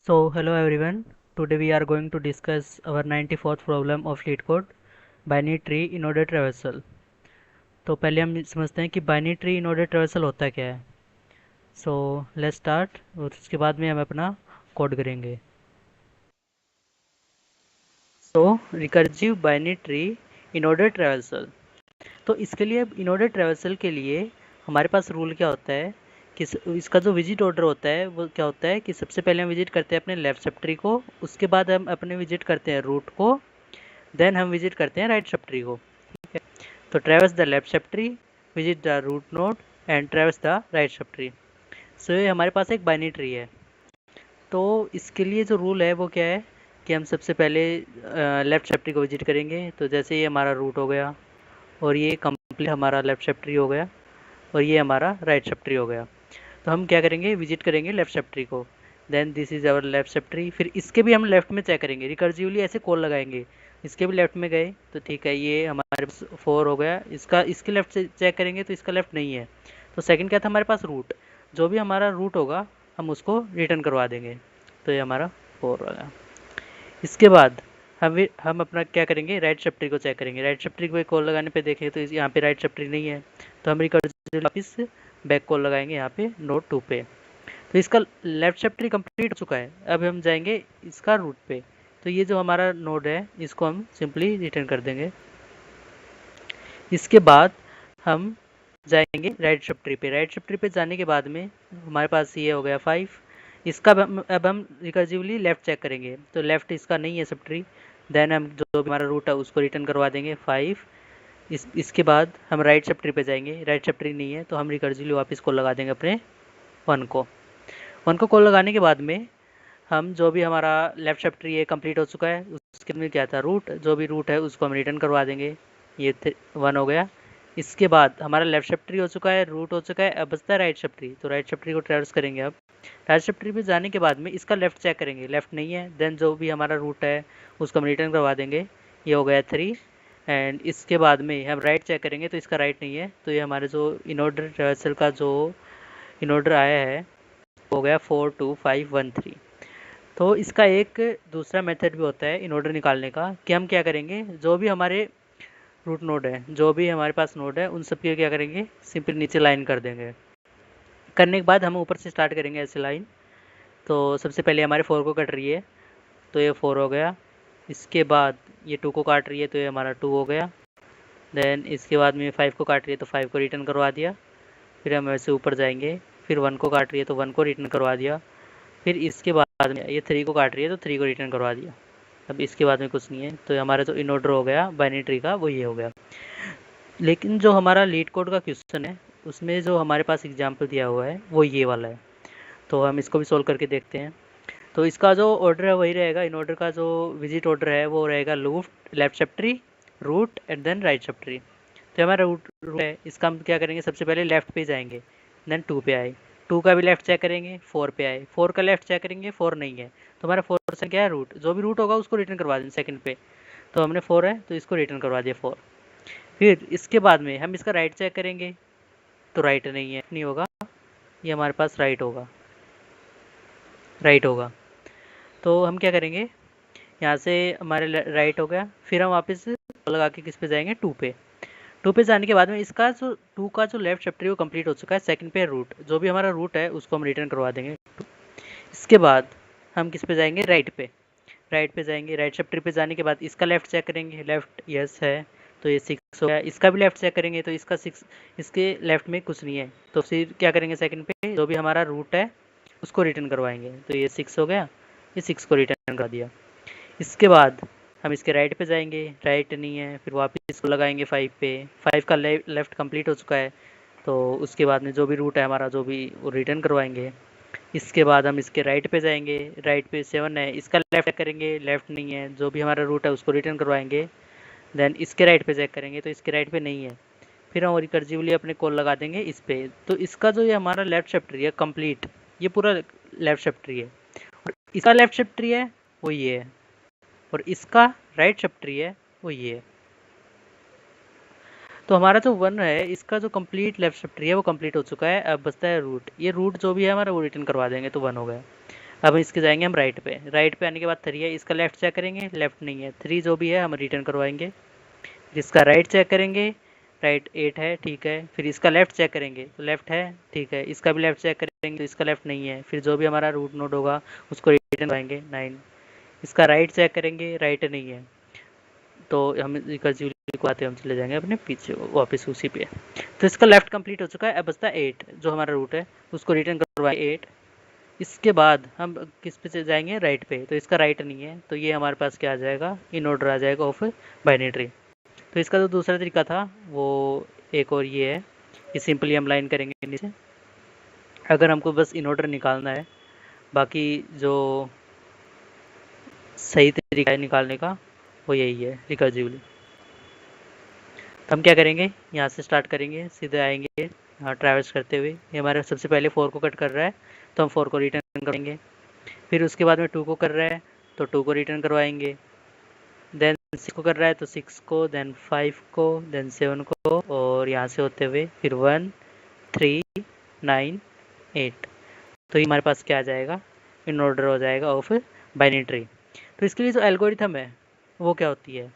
So, hello everyone. Today we are going to discuss our 94th problem of LeetCode, binary tree in order traversal. तो पहले हम समझते हैं कि binary tree in order traversal होता क्या है. सो लेट्स स्टार्ट और उसके बाद में हम अपना कोड करेंगे. So recursive binary tree in order traversal. तो इसके लिए इन ऑर्डर ट्रेवर्सल के लिए हमारे पास रूल क्या होता है कि इसका जो विजिट ऑर्डर होता है वो क्या होता है कि सबसे पहले हम विजिट करते हैं अपने लेफ्ट सब ट्री को, उसके बाद हम अपने विजिट करते हैं रूट को, देन हम विजिट करते हैं राइट सब ट्री को. ठीक है, तो traverse the left sub tree, visit the root node and traverse the right sub tree. So ये हमारे पास एक बाइनरी ट्री है. तो इसके लिए जो रूल है वो क्या है कि हम सबसे पहले लेफ्ट सब ट्री को विजिट करेंगे. तो जैसे ये हमारा रूट हो गया और ये कंप्लीट हमारा लेफ्ट सब ट्री हो गया और ये हमारा राइट सब ट्री हो गया. तो हम क्या करेंगे, विजिट करेंगे लेफ्ट सब ट्री को. Then this is our left सब ट्री. फिर इसके भी हम लेफ्ट में चेक करेंगे, रिकर्सिवली ऐसे कॉल लगाएंगे. इसके भी लेफ्ट में गए तो ठीक है, ये हमारे पास 4 हो गया. इसका इसके लेफ्ट से चेक करेंगे तो इसका लेफ्ट नहीं है. तो सेकंड क्या था हमारे पास, रूट. जो भी हमारा रूट होगा हम उसको रिटर्न करवा देंगे. तो ये हमारा 4 हो गया. इसके बाद हम अपना क्या करेंगे, राइट सब ट्री को चेक करेंगे. राइट सब ट्री को कॉल लगाने पे देखें तो यहाँ पे राइट सब ट्री नहीं है. तो हम रिकर्सिवली वापस बैक कॉल लगाएंगे यहाँ पे नोड 2 पे. तो इसका लेफ्ट सब ट्री कंप्लीट हो चुका है. अब हम जाएंगे इसका रूट पे. तो ये जो हमारा नोड है इसको हम सिंपली रिटर्न कर देंगे. इसके बाद हम जाएंगे राइट सब ट्री पे. राइट सब ट्री पे जाने के बाद में हमारे पास ये हो गया 5. इसका अब हम रिकर्सिवली लेफ्ट चेक करेंगे. तो लेफ्ट इसका नहीं है सब ट्री. देन हम जो भी हमारा रूट है उसको रिटर्न करवा देंगे 5. इसके बाद हम राइट सब ट्री पे जाएंगे. राइट सब ट्री नहीं है तो हम रिकर्सिवली वापस को लगा देंगे अपने 1 को कॉल लगाने के बाद में हम जो भी हमारा लेफ्ट सब ट्री है कंप्लीट हो चुका है. उसके में क्या था, रूट. जो भी रूट है उसको हम रिटर्न करवा देंगे. ये 1 हो गया. इसके बाद हमारा लेफ्ट सब ट्री हो चुका है, रूट हो चुका है. अब बचता है राइट सब ट्री. तो राइट सब ट्री को ट्रेवर्स करेंगे. अब राइट सब ट्री पे जाने के बाद में इसका लेफ्ट चेक करेंगे, लेफ्ट नहीं है. देन जो भी हमारा रूट है उसको हम रिटर्न करवा देंगे. ये हो गया 3. एंड इसके बाद में हम राइट चेक करेंगे तो इसका राइट नहीं है. तो ये हमारे जो इन ऑर्डर ट्रेवर्सल का जो इन ऑर्डर आया है हो गया 4 2 5 1 3. तो इसका एक दूसरा मेथड भी होता है इन ऑर्डर निकालने का कि हम क्या करेंगे, जो भी हमारे रूट नोड है, जो भी हमारे पास नोड है, उन सब के क्या करेंगे, सिंपल नीचे लाइन कर देंगे. करने के बाद हम ऊपर से स्टार्ट करेंगे ऐसे लाइन. तो सबसे पहले हमारे 4 को कट रही है तो ये 4 हो गया. इसके बाद ये 2 को काट रही है तो ये हमारा 2 हो गया. देन इसके बाद में 5 को काट रही है तो 5 को रिटर्न करवा दिया. फिर हम ऐसे ऊपर जाएंगे. फिर 1 को काट रही है तो 1 को रिटर्न करवा दिया. फिर इसके बाद में ये 3 को काट रही है तो 3 को रिटर्न करवा दिया. अब इसके बाद में कुछ नहीं है. तो हमारा जो इन ऑर्डर हो गया बाइनरी ट्री का वो ये हो गया. लेकिन जो हमारा लीड कोड का क्वेश्चन है उसमें जो हमारे पास एग्जाम्पल दिया हुआ है वो ये वाला है. तो हम इसको भी सोल्व करके देखते हैं. तो इसका जो ऑर्डर है वही रहेगा. इन ऑर्डर का जो विजिट ऑर्डर है वो रहेगा लेफ्ट सब tree, root and then right सब ट्री. तो हमारा रूट है, इसका हम क्या करेंगे, सबसे पहले लेफ्ट पे जाएंगे. देन 2 पे आए, 2 का भी लेफ्ट चेक करेंगे. 4 पे आए, 4 का लेफ्ट चेक करेंगे. 4 नहीं है तो हमारा 4 से क्या है, रूट. जो भी रूट होगा उसको रिटर्न करवा देंगे सेकंड पे. तो हमने 4 है तो इसको रिटर्न करवा दिया 4. फिर इसके बाद में हम इसका राइट चेक करेंगे तो राइट नहीं है, नहीं होगा. ये हमारे पास राइट होगा, राइट होगा. तो हम क्या करेंगे, यहाँ से हमारे राइट हो गया. फिर हम वापस लगा के किस पे जाएंगे, 2 पे. 2 पे जाने के बाद में इसका जो 2 का जो लेफ्ट चैप्टर वो कंप्लीट हो चुका है. सेकंड पे रूट, जो भी हमारा रूट है उसको हम रिटर्न करवा देंगे. इसके बाद हम किस पे जाएंगे, राइट पे. राइट पे जाएंगे. राइट चैप्टर पे जाने के बाद इसका लेफ्ट चेक करेंगे. लेफ्ट यस है तो ये 6 हो गया. इसका भी लेफ्ट चेक करेंगे तो इसका 6, इसके लेफ्ट में कुछ नहीं है. तो फिर क्या करेंगे, सेकंड पे जो भी हमारा रूट है उसको रिटर्न करवाएंगे. तो ये 6 हो गया, ये 6 को रिटर्न कर दिया. इसके बाद हम इसके राइट पे जाएंगे, राइट नहीं है. फिर वापस इसको लगाएंगे 5 पे. 5 का लेफ्ट कंप्लीट हो चुका है तो उसके बाद में जो भी रूट है हमारा जो भी वो रिटर्न करवाएंगे. इसके बाद हम इसके राइट पे जाएंगे. राइट पे 7 है, इसका लेफ्ट चेक करेंगे. लेफ्ट नहीं है, जो भी हमारा रूट है उसको रिटर्न करवाएंगे. देन इसके राइट पे चेक करेंगे तो इसके राइट पे नहीं है. फिर हम रिकर्सिवली अपने कॉल लगा देंगे इस पे. तो इसका जो ये हमारा लेफ्ट शिफ्ट ट्री है कंप्लीट, ये पूरा लेफ्ट शिफ्ट ट्री है. और इसका लेफ्ट शिफ्ट ट्री है वो ये है, और इसका राइट सब ट्री है वो ये है. तो हमारा जो 1 है इसका जो कंप्लीट लेफ्ट सब ट्री है वो कंप्लीट हो चुका है. अब बचता है रूट. ये रूट जो भी है हमारा वो रिटर्न करवा देंगे तो 1 हो गया. अब इसके जाएंगे हम राइट पे आने के बाद 3 है, इसका लेफ्ट चेक करेंगे, लेफ्ट नहीं है, 3 जो भी है हम रिटर्न करवाएंगे। फिर इसका राइट चेक करेंगे, राइट 8 है, ठीक है। फिर इसका लेफ्ट चेक करेंगे तो लेफ्ट है, ठीक है। इसका भी लेफ्ट चेक करेंगे तो इसका लेफ्ट नहीं है। फिर जो भी हमारा रूट नोड होगा उसको रिटर्न करवाएंगे 9। इसका राइट चेक करेंगे, राइट नहीं है, तो हम रिकर्सिवली को आते हम चले जाएंगे अपने पीछे वापस उसी पे। तो इसका लेफ्ट कंप्लीट हो चुका है। अब बचता है 8 जो हमारा रूट है, उसको रिटर्न करवाएं 8। इसके बाद हम किस पे से जाएंगे, राइट पे, तो इसका राइट नहीं है, तो ये हमारे पास क्या आ जाएगा, इन ऑर्डर आ जाएगा ऑफ बाइनरी ट्री। तो इसका जो दूसरा तरीका था वो एक और ये है कि सिंपली हम लाइन करेंगे नीचे, अगर हमको बस इन ऑर्डर निकालना है, बाकी जो सही तरीका है निकालने का वो यही है रिकर्सिवली। हम क्या करेंगे, यहाँ से स्टार्ट करेंगे, सीधे आएंगे यहाँ ट्रैवर्स करते हुए। ये हमारा सबसे पहले 4 को कट कर रहा है तो हम 4 को रिटर्न करेंगे। फिर उसके बाद में 2 को कर रहा है तो 2 को रिटर्न करवाएंगे। देन 6 को कर रहा है तो 6 को, देन 5 को, देन 7 को, और यहाँ से होते हुए फिर 1 3 9 8। तो ये हमारे पास क्या आ जाएगा, इन ऑर्डर हो जाएगा ऑफ बाइनरी ट्री। तो इसके लिए जो एल्गोरिथम है वो क्या होती है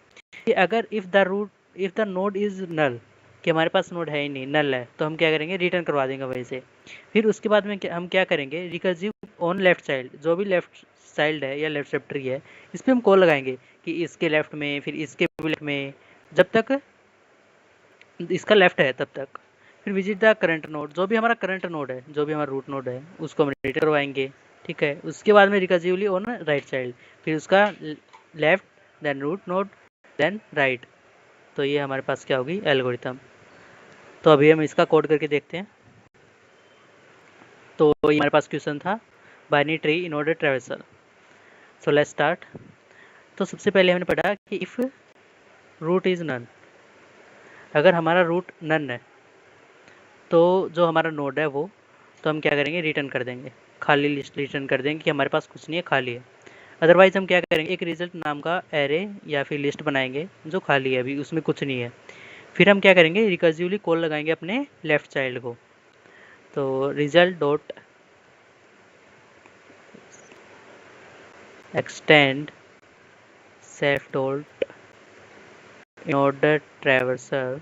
कि अगर इफ़ द नोड इज़ नल, कि हमारे पास नोड है ही नहीं, नल है, तो हम क्या करेंगे, रिटर्न करवा देंगे वहीं से। फिर उसके बाद में हम क्या करेंगे, रिकर्सिव ऑन लेफ्ट चाइल्ड, जो भी लेफ्ट चाइल्ड है या लेफ्ट सब ट्री है, इस पर हम कॉल लगाएंगे कि इसके लेफ्ट में, फिर इसके लेफ्ट में, जब तक इसका लेफ्ट है तब तक। फिर विजिट द करंट नोड, जो भी हमारा करंट नोड है, जो भी हमारा रूट नोड है, उसको हम रिटर्न करवाएंगे, ठीक है। उसके बाद में रिकर्सिवली ऑन राइट चाइल्ड, फिर उसका left, then root node, then right. तो ये हमारे पास क्या होगी, एल्गोरिथम। तो अभी हम इसका कोड करके देखते हैं। तो ये हमारे पास क्वेश्चन था binary tree in order traversal. So let's start. तो सबसे पहले हमने पढ़ा कि इफ़ रूट इज़ नन, अगर हमारा रूट नन है तो जो हमारा नोड है वो, तो हम क्या करेंगे, रिटर्न कर देंगे, खाली लिस्ट रिटर्न कर देंगे कि हमारे पास कुछ नहीं है, खाली है। अदरवाइज हम क्या करेंगे, एक रिजल्ट नाम का एरे या फिर लिस्ट बनाएंगे जो खाली है, अभी उसमें कुछ नहीं है। फिर हम क्या करेंगे, रिकर्सिवली कॉल लगाएंगे अपने लेफ्ट चाइल्ड को। तो result dot extend self dot in order traversal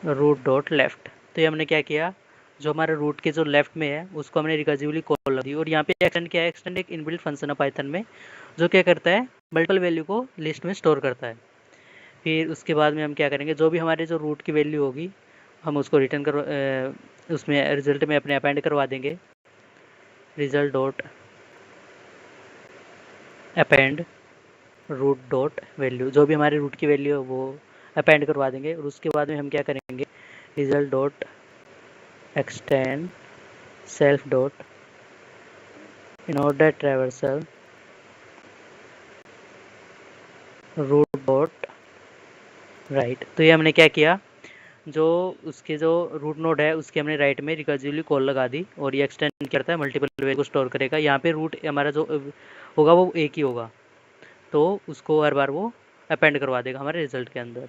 root dot left. तो ये हमने क्या किया, जो हमारे रूट के जो लेफ्ट में है उसको हमने रिकर्सिवली कॉल लगा दी। और यहाँ पे एक्सटेंड क्या है, एक्सटेंड एक इनबिल्ट फंक्शन है पाइथन में जो क्या करता है, मल्टीपल वैल्यू को लिस्ट में स्टोर करता है। फिर उसके बाद में हम क्या करेंगे, जो भी हमारे जो रूट की वैल्यू होगी हम उसको रिटर्न कर उसमें रिजल्ट में अपने अपेंड करवा देंगे, result dot append root dot value, जो भी हमारे रूट की वैल्यू है वो अपेंड करवा देंगे। और उसके बाद में हम क्या करेंगे, result dot extend self dot in order traversal root dot right. तो ये हमने क्या किया, जो उसके जो रूट नोड है उसके हमने राइट में रिकर्सिवली कॉल लगा दी, और ये एक्सटेंड करता है, मल्टीपल वैल्यू को स्टोर करेगा। यहाँ पे रूट हमारा जो होगा वो एक ही होगा, तो उसको हर बार वो अपेंड करवा देगा हमारे रिजल्ट के अंदर।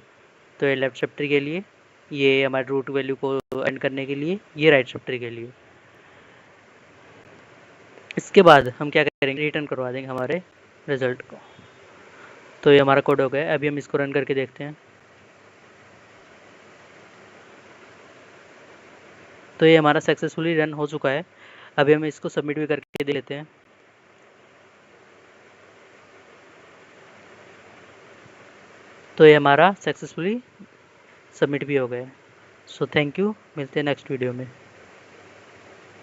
तो ये लेफ्ट सब ट्री के लिए, ये हमारे रूट वैल्यू को एंड करने के लिए, ये राइट सब ट्री के लिए। इसके बाद हम क्या करेंगे, रिटर्न करवा देंगे हमारे रिजल्ट को। तो ये हमारा कोड हो गया। अभी हम इसको रन करके देखते हैं। तो ये हमारा सक्सेसफुली रन हो चुका है। अभी हम इसको सबमिट भी करके देख लेते हैं। तो ये हमारा सक्सेसफुली सबमिट भी हो गया। सो थैंक यू, मिलते हैं नेक्स्ट वीडियो में।